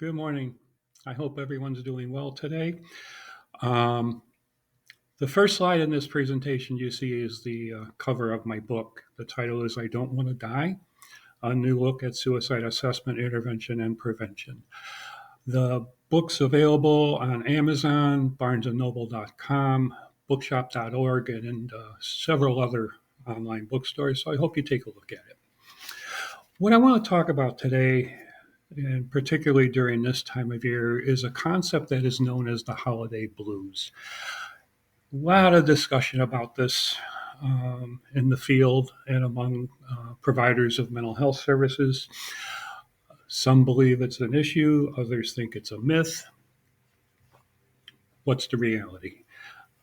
Good morning. I hope everyone's doing well today. Um, the first slide in this presentation you see is the cover of my book. The title is I Don't Want to Die, a new look at suicide assessment, intervention, and prevention. The book's available on Amazon, barnesandnoble.com, bookshop.org, and in several other online bookstores, so I hope you take a look at it. What I want to talk about today, and particularly during this time of year, is a concept that is known as the holiday blues. A lot of discussion about this in the field and among providers of mental health services. Some believe it's an issue, others think it's a myth. What's the reality?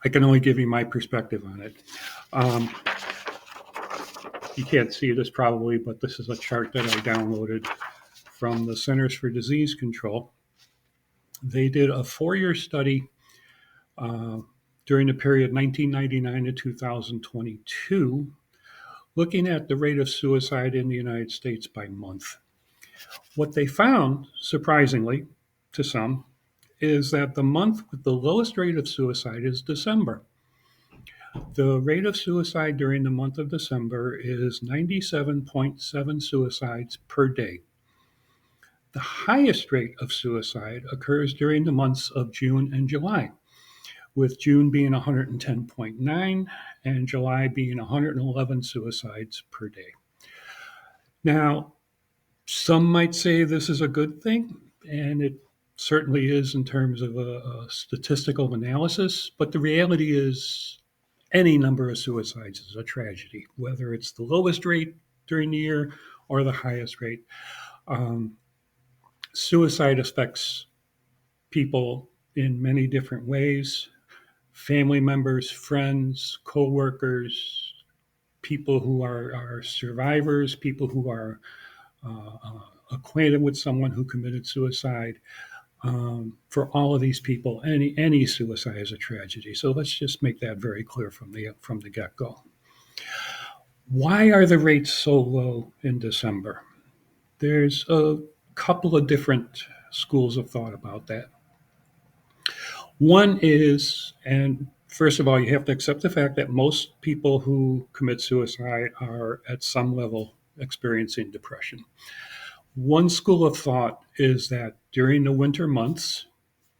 I can only give you my perspective on it. Um, you can't see this probably, but this is a chart that I downloaded from the Centers for Disease Control. They did a 4-year study uh, during the period 1999 to 2022, looking at the rate of suicide in the United States by month. What they found, surprisingly to some, is that the month with the lowest rate of suicide is December. The rate of suicide during the month of December is 97.7 suicides per day. The highest rate of suicide occurs during the months of June and July, with June being 110.9 and July being 111 suicides per day. Now, some might say this is a good thing, and it certainly is in terms of a statistical analysis, but the reality is any number of suicides is a tragedy, whether it's the lowest rate during the year or the highest rate. Um, Suicide affects people in many different ways: family members, friends, coworkers, people who are survivors, people who are acquainted with someone who committed suicide. For all of these people, any suicide is a tragedy. So let's just make that very clear from the get go. Why are the rates so low in December? There's a couple of different schools of thought about that. One is, and first of all, you have to accept the fact that most people who commit suicide are at some level experiencing depression. One school of thought is that during the winter months,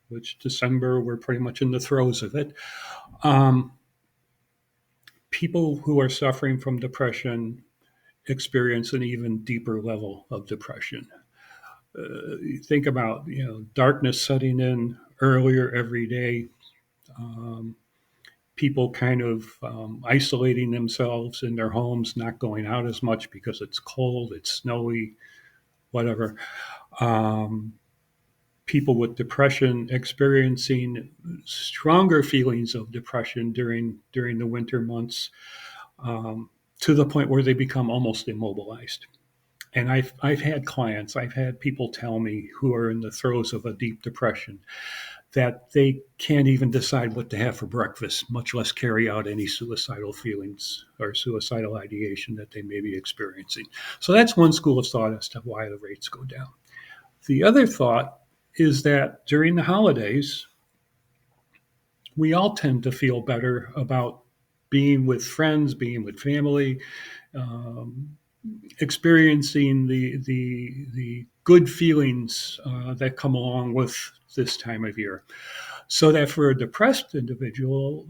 which December, we're pretty much in the throes of it, um, people who are suffering from depression experience an even deeper level of depression. You think about darkness setting in earlier every day, um, people kind of isolating themselves in their homes, not going out as much because it's cold, it's snowy, whatever. Um, People with depression experiencing stronger feelings of depression during the winter months, to the point where they become almost immobilized. And I've had clients, I've had people tell me who are in the throes of a deep depression that they can't even decide what to have for breakfast, much less carry out any suicidal feelings or suicidal ideation that they may be experiencing. So that's one school of thought as to why the rates go down. The other thought is that during the holidays, we all tend to feel better about being with friends, being with family, um, experiencing the good feelings that come along with this time of year. So that for a depressed individual,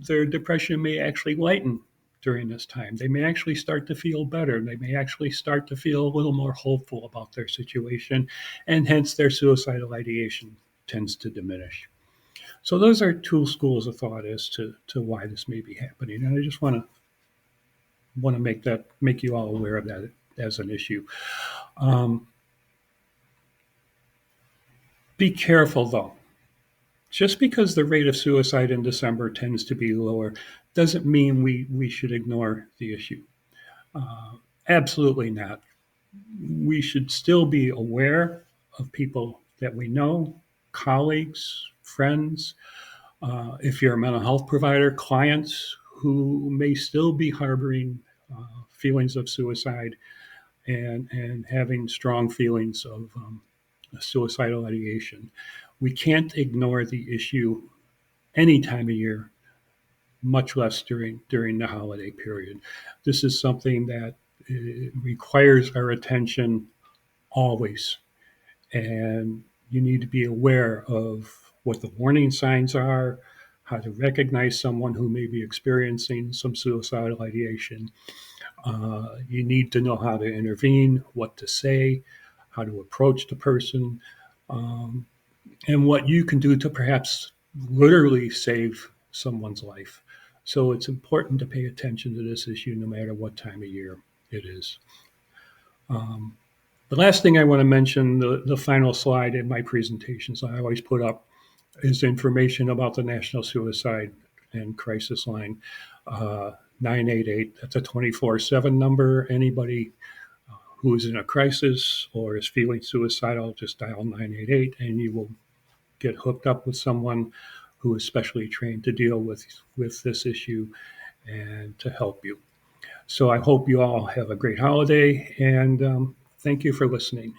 their depression may actually lighten during this time. They may actually start to feel better. They may actually start to feel a little more hopeful about their situation, and hence their suicidal ideation tends to diminish. So those are two schools of thought as to why this may be happening. And I just want to make you all aware of that as an issue. Um, be careful though. Just because the rate of suicide in December tends to be lower doesn't mean we should ignore the issue. Uh, Absolutely not. We should still be aware of people that we know, colleagues, friends, if you're a mental health provider, clients who may still be harboring feelings of suicide and having strong feelings suicidal ideation. We can't ignore the issue any time of year, much less during the holiday period. This is something that requires our attention always, and you need to be aware of what the warning signs are, how to recognize someone who may be experiencing some suicidal ideation. You need to know how to intervene, what to say, how to approach the person, um, and what you can do to perhaps literally save someone's life. So it's important to pay attention to this issue no matter what time of year it is. Um, the last thing I want to mention, the final slide in my presentations I always put up, is information about the National Suicide and Crisis Line, 988. That's a 24/7 number. Anybody who is in a crisis or is feeling suicidal, just dial 988 and you will get hooked up with someone who is specially trained to deal with this issue and to help you. So I hope you all have a great holiday, and thank you for listening.